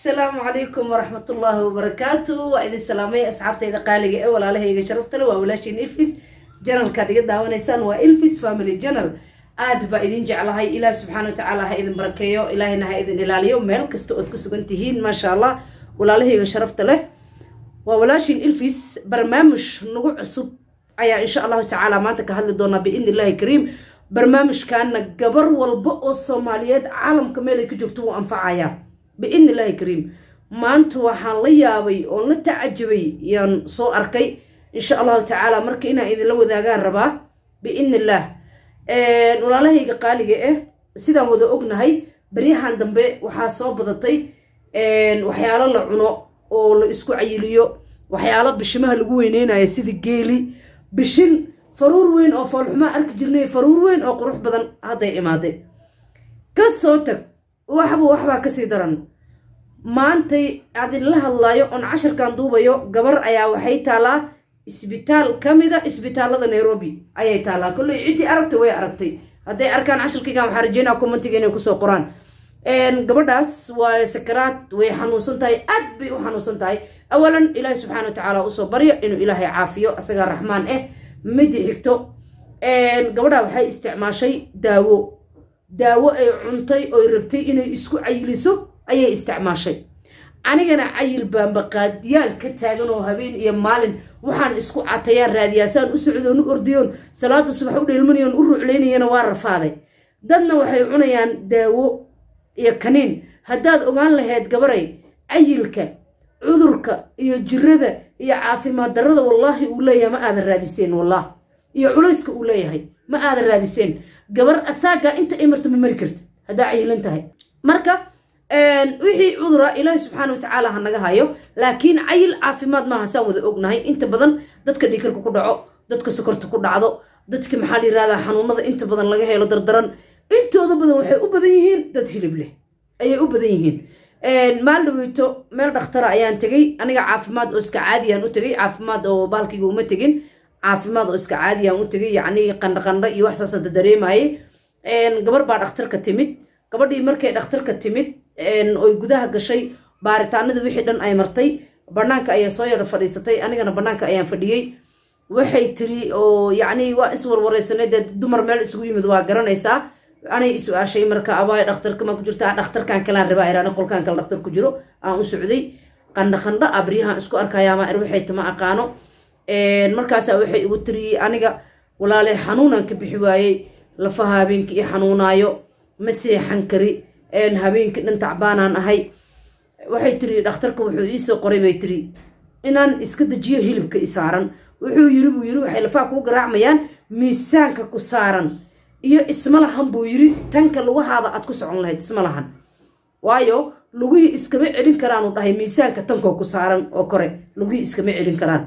السلام عليكم ورحمة الله وبركاته. وإذا السلامية أصحابتي إذا قالي أول على هي شرفت له وولاشين إلفيس جنرال كاتيجا داونيسان وإلفيس فاميلي جنرال عاد بإذن جعلها إله سبحانه وتعالى إذن بركيو إلهنا إذن إلاليوم ملك استوت كسبنتهين ما شاء الله ولا هي شرفت له وولاشين إلفيس برنامج نوع عصب أي إن شاء الله تعالى ما تكهل دونا بإذن الله كريم برنامج كان جبر والبؤ الصوماليات عالم كمال كجبتوا أنفعايا بإذن الله كريم ما أنت وحن ليابي ونتعجبي ين صو أركي إن شاء الله تعالى مركينا إذا لو ذا جربا بإذن الله ولا له قال إيه سيدا وذا أجنا هاي بريحان دم بي وحاسب بضتي وحيالا العنو أو إسكو عيليو وحيالا بشمه الجوينين يا سيد الجيلي بشن فرور وين أو فالحما أرك جرني فرور وين أو قروح بدن هذا إمادة كصوتك وحبا كسيدران ما أنتي عدل لها الله يوم 10 كان دوبا يو قبر أيا وحي تالا إسبيتال كاميدا إسبيتال هذا نيروبي أيا تالا كله يعدي أركتي ويا أركتي هذا أركان 10 كي كام حرجينا وكومنتي جينا وكسو قرآن إن قبر داس وسكرات وحنوسن تاي أدبي وحنوسن تاي أولا إله سبحانه وتعالى وصو بريء إنه إلهي عافيو أسقى الرحمن مدي هكتو إن قبر دا وحي استعماشي داwo ay cuntay oo rabtay inay isku cayiliso ayay isticmaashay anigana cayil baan baqaadiyaan ka taagan oo habeen iyo maalin waxaan isku catayaan raadiyasaan u socdoon u ordiyoon salaada subax u dheelmanayeen u ruucleynayeen waa rafaaday dadna waxay cunayaan daawo iyo kaniin hadaad ogaan lahayd gabaray cayilka cudurka iyo jirada iyo caafimaad darrada wallahi uu leeyahay ma aadan raadiseen wallahi iyo culayska uu leeyahay ma aadan raadiseen gabar asaaga inta imarta ma mari kartid hadaa ciilan tahay marka wixii cudura ilaahay subxaanahu wa ta'aala hanaga hayo laakiin cayil caafimaad ma hasan wada ognahay inta badan dadka dhiigkarka ku dhaco dadka sokorta ku dhacdo dadka maxaa la yiraahdaa xanuunada inta badan laga helo dardaran intooda badan waxay u badan yihiin dad hilib leh ayay u badan yihiin maalweyto meel dhakhtar ayaan tagay aniga caafimaad oo iska caadi aan u tagay caafimaad oo baalkiga uma tagin caafimaad oo iska caadi aan u tagay yacni qandhaqandha iyo wax saas dareemaayay gabar baa dhakhtarka timid gabadhii markay dhakhtarka timid oo gudaha gashay baaritaanada wixii dhan ay martay banaanka ayaa soo yar fadhiisatay anigana banaanka ayaan fadhiyay waxay tiri oo yacni waa iswarwareysanay dumar meel isugu yimid waa garanaysaa anay is-aashay marka abaay dhakhtarka ma ku jirtaa dhakhtarkan kalaan rabaa iraan qolkaan kale dhakhtar ku jiro aan u socday qandhaqandha abriyahan isku arkayaa ma waxay tama aqaano markaas waxay igu tiri aniga walaale xanuunan ka bixi waayay lafaha habeenkii xanuunaayo ma seexan kari habeenkii dhan tacbaanaan ahay waxay tiri dhakhtarka wuxuu ii soo qoray bay tiri inaan iska dajiyo hilibka i saaran wuxuu yiri waxay lafaha ku garaacmayaan miisaanka ku saaran iyo isma lahan buu yiri tanka lugahaada aad ku socon lahayd isma lahan waayo lugihii iskama celin karaan u dhahay miisaanka tankoo ku saaran oo kore lugihii iskama celin karaan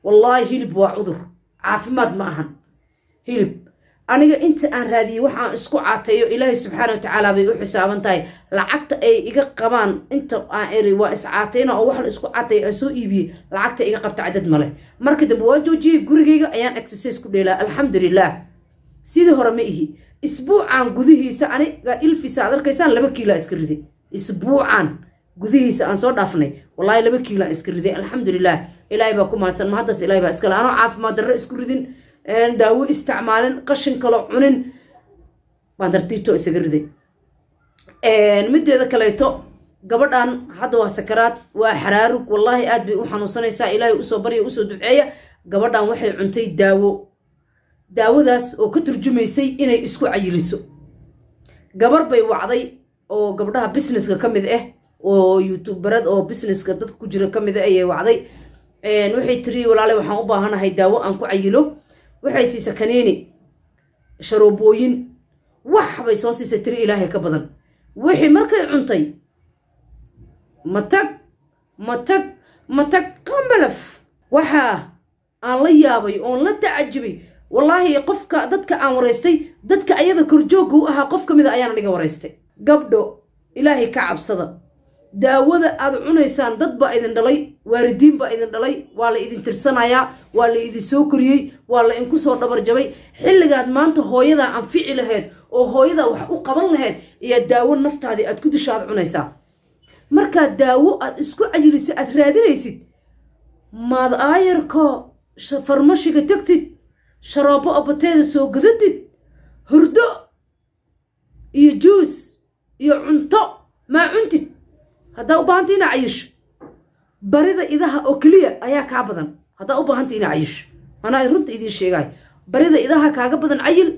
والله هيلب وعذر عافماد معهن هيلب أنا أنت أن هذه وحنا إسقو عطيه إلهي سبحانه وتعالى بيحسابن تاي لعقت أي إيجا كمان أنت أري وإسعاتنا أو وحنا إسقو عطيه أسوء بي لعقت إيجا قبت عدد ماله مركز بواجو جي جورجيجا أيان إكسسيس كلها الحمد لله سيده هرميه أسبوع عن جذيه سأني إلف ساعة كيسان لبكي لا إسكردي أسبوع عن جذيه سأن صار دفني والله لبكي لا إسكردي الحمد لله إلهي باكو ماتن ما هدس إلهي باسكال أنا عارف ما در إسكردين داوي استعمالن قشن كلا عنن ما درتيتو إسكردي مدة ذا كلايتو قبل أن حدوا سكرات وحرارك والله أدبي وحنوصنا يسا إلهي أسو بري أسو دعية قبل أن وحي عنتي داو ذاس وكتر جميسي إني إسكو عيلسو قبل بي وعضي وقبلها بسنس كمذ oo youtuberad oo businesska dad ku jira kamid ah ayay wacday waxay tiri walaale waxaan u baahanahay daawo aan ku cayilo waxay siisa kaniini sharooboyin wax bay soo siisay tiri ilaahay ka badan wixii markay cuntay matag qambalaf waxa aan la yaabay oo la tacajibay wallahi qofka dadka aan wareystay dadka ayada korjoog u ahaa qof kamid ah ayaan aniga wareystay gabdho ilaahay ka cabsada daawada aad cunaysaan dad baa idin dhalay waalidiin baa idin dhalay waa la idin tirsanayaa waa la idin soo koriyay waa la inku soo dhabar jabay xilligaad maanta hooyada aan fici lahayd oo hooyada wax u qaban lahayd iyo daawo naftaadii aad ku dishaad cunaysaa markaa daawo aad isku cayilisid aad raadinaysid maad aayarko farmashiga tagtid sharoobo abateeda soo gadatid hurdo iyo juus iyo cunto maa cuntid haddaa u baahanta inaa cayisho barida idaha oo keliya ayaa kaa badan haddaa u baahanta inaa cayisho anaa runta idiin sheegaay barida idaha kaaga badan cayil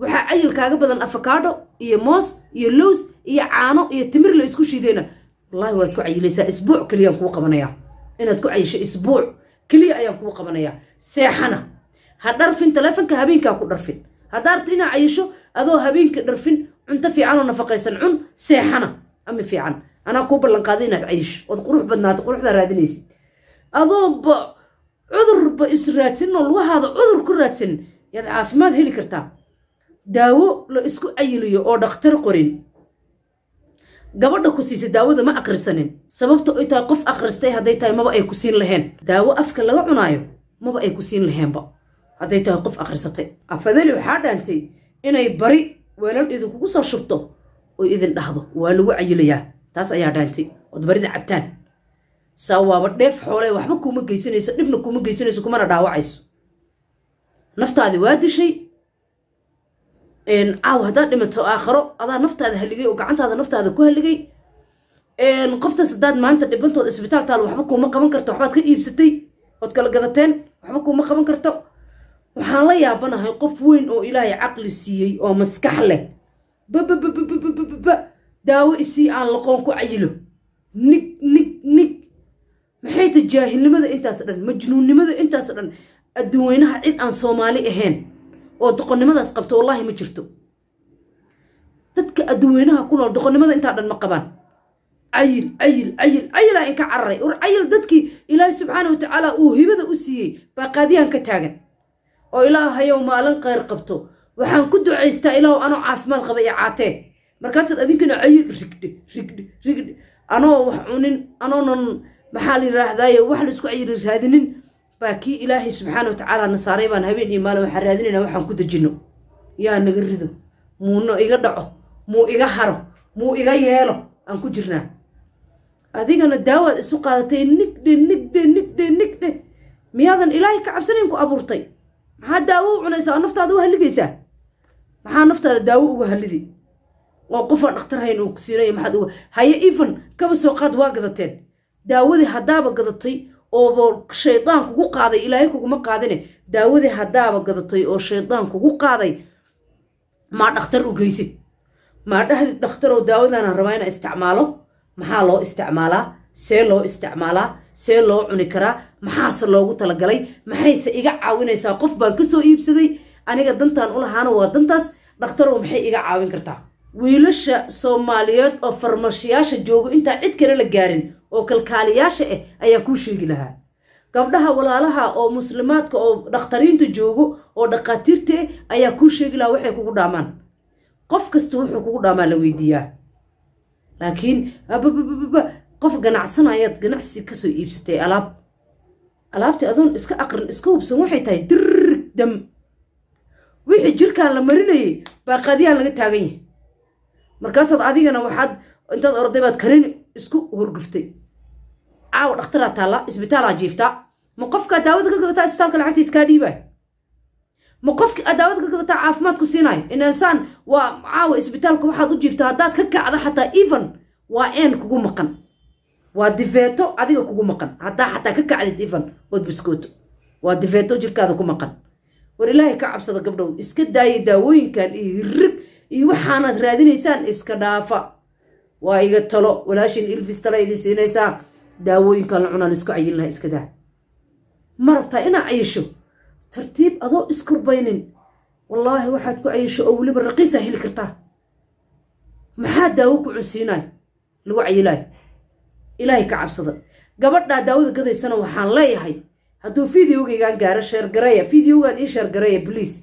waxaa cayil kaaga badan afakaadho iyo moos iyo lows iyo caano iyo timir la isku shiidayna wallaahi waad ku cayilaysaa isbuuc keliyaan kuu qabanayaa inaad ku cayisho isbuuc keliya ayaan kuu qabanayaa seexana ha dharfin taleefanka habeenkaa ku dharfin haddaa rabta inaa cayisho adoo habeenka dharfin cunto fiican oo nafaqaysan cun seexana ama fiican anaa kuu ballanqaaday inaad cayisho ood qurux badnaato quruxdaa raadinaysid adooba cudurba is raadsanin oo lugahaada cudur ku raadsanin yaad caafimaad heli kartaa daawo la isku cayiliyo oo dhakhtar qorin gabadha ku siisa daawada ma akhrisanin sababta ay tahay qof akhristay hadday tahay maba ay ku siin laheen daawo afka laga cunaayo maba ay ku siin laheenba hadday tahay qof akhrisatay afadali waxaa dhaantay inay bari weelal idinkugu soo shubto oo idin dhahdo waa lagu cayilayaa taas ayaa dhaantay ood barida cabtaan saa waaba dheef xoolee waxba kuuma geysanayso dhibna kuuma geysanayso kumana dhaawacayso naftaadi waa dishay caaw haddaad dhimato aakharo adaa naftaada haligay oo gacantaada naftaada ku haligay qoftaas haddaad maanta dhibantood isbitaaltaada waxba kuuma qaban karto waxbaad ka iibsatay ood kala gadateen waxba kuuma qaban karto waxaan la yaabanahay qof weyn oo ilaahay caqli siiyey oo maskax leh daawo isii aan laqoon ku cayilo nig maxay ta jaahilnimada intaas dhan majnuunnimada intaas dhan adduunweynaha cid aan Soomaali ahayn oo doqonnimadaas qabto wallahi ma jirto dadka adduunweynaha ku nool doqonnimada inta dhan ma qabaan cayil in ka cararay cayil dadkii ilaahay subxaanahu wa ta'aala uu hibada u siiyey baa qaadiyaan ka taagan oo ilaahayow maalin khayr qabto waxaan ku ducaystaa ilaahu anoo caafimaad qaba iyo caatee markaasaad adinkana cayil rigdhi anoo wax cunin anoonan maxaa la yidhaahdaaye wax la isku cayili raadinin baa kii ilaahay subxaanahu wa ta'aala nasaaray baan habeen iyo maalin waxaan raadinaynaa waxaan ku dejinno yaa naga rido muuno iga dhaco muu iga haro muu iga yeelo aan ku jirnaa adigana daawaad isu qaadatay nigdhe miyaadan ilaahay ka cabsanayn ku abuurtay maxaa daawo u cunaysaa oo naftaada u halligaysaa maxaa naftaada daawo uga hallidi oo qofaa dhakhtar hayn uu siinaya maxaad uga haye even kaba soo qaad waa gadateen daawadii haddaaba gadatay oo shaydaan kugu qaaday ilaahay kuguma qaadine daawadii haddaaba gadatay oo shaydaan kugu qaaday maa dhakhtar u geysid maa dhahdid dhakhtar oo daawadana rabaa inaa isticmaalo maxaa loo isticmaalaa see loo isticmaalaa see loo cuni karaa maxaase loogu talagalay maxayse iga caawinaysaa qof baan ka soo iibsaday aniga dantaan u lahaana waa dantaas dhakhtarow maxay iga caawin kartaa wiilasha Soomaaliyeed oo farmashiyaasha joogo inta cid kale la gaarin oo kalkaaliyaasha ayaa ku sheegi lahaa gabdhaha walaalaha oo muslimaadka oo dhaqtariinta joogo oo dhaqaatiirta ayaa ku sheegi lahaa waxay kugu dhaamaan qof kasta wuxuu kugu dhaamaa la weydiiyaa laakiin qof ganacsanayad ganacsi ka soo iibsatay alaabta adoon iska aqrin iska hubsan waxay tahay dam wixii jirkaan la marinayay baa qaadiyaan laga taagan yahay markaasaad adigana waxaad intaad orday baad karin isku horguftay caawa dhakhtaraa taalla isbitaalaa jiiftaa ma qofkaa daawada ka gadataa isbitaalka lacagtiis kaa dhiibay ma qofka daawada ka gadataa caafimaad ku siinayo in insaan waa caawa isbitaalka waxaad u jiiftaa haddaad ka kacda xataa even waa een kugu maqan waa difeeto adiga kugu maqan haddaa xataa ka kacdid even ood biskooto waa difeeto jirkaada ku maqan war ilaahay ka cabsada gabdhow iska daayay daawooyinkan iyo rig iyo waxaanaad raadinaysaan iska dhaafa waa iga talo walaashin Ilfis tala idin siinaysaa daawooyinkan la cunaan isku cayilnaa iska daa ma rabtaa inaa cayisho tartiib adoo iskurbaynin wallaahi waxaad ku cayisho oo weliba raqiisa heli kartaa maxaa daawo ku cunsiinaay lagu cayilaay ilaahay ka cabsada gabadhaa daawada gadaysana waxaan leeyahay hadduu fiidiyowgaygaan gaaro sheergareeya fiidiyowgaan ii sheergareeya bliis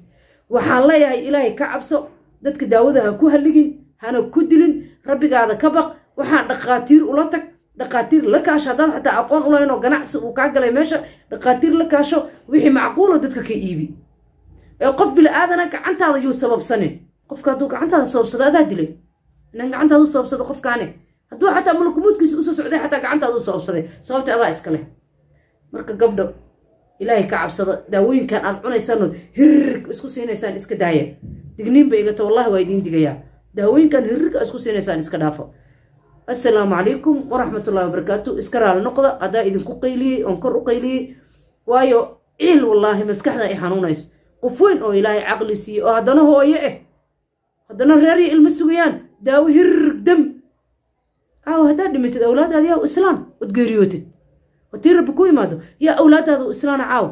waxaan leeyahay ilaahay ka cabso dadka daawada ha ku halligin hana ku dilin rabbigaada ka baq waxaan dhaqaatiir ula tag dhaqaatiir la kaasho haddaad xataa aqoon u lahayn oo ganacsi uu kaa galay meesha dhaqaatiir la kaasho wixii macquula dadka ka iibi ee qof bila'aadana gacantaada yuu sababsanin qofka hadduu gacantaada sababsado adaa dilay inaan gacantaada u sababsado qofkaane hadduu xataa malakumuudkiisa usoo socday xataa gacantaada u sababsaday sababta adaa iskale marka gabdho ilaahay ka cabsada daawooyinkan aad cunaysaan hirrig isku siinaysaan iska daaya digniin bay igata wallahi waa idiin digayaa daawooyinkan hirrig isku siinaysaan iska dhaafo assalaamu calaykum waraxmatullahi wabarakaatu iska raali noqda haddaa idinku qayliyey oon kor u qayliyey waayo ciil wallaahi maskaxda ay xanuunayso qof weyn oo ilaahay caqli siiye oo haddana hooye haddana reer iyo ilmo sugayaan daawo hirrig dam caawa haddaad dhimintid awlaadaada yaa islaan ood geeriyootid watii rabbi ku imaado yaa awlaadaada islaana caawa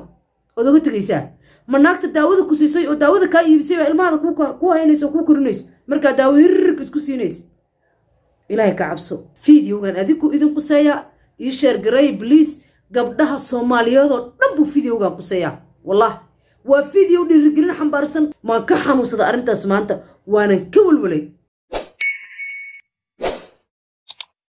ood oga tegaysaa ma naagta daawada ku siisay oo daawada kaa iibisay baa ilmahaada ku haynayso oo kuu korinayso markaa daawo hirrig isku siinaysa ilaahay ka cabso fideogan adigu idin quseeya ii sheer garay bliis gabdhaha soomaaliyeedoo dhan buu fideogan quseeyaa wallah waa fideo dhiirigelin xambaarsan maan ka xanuunsada arrintaas maanta waanan ka walwalay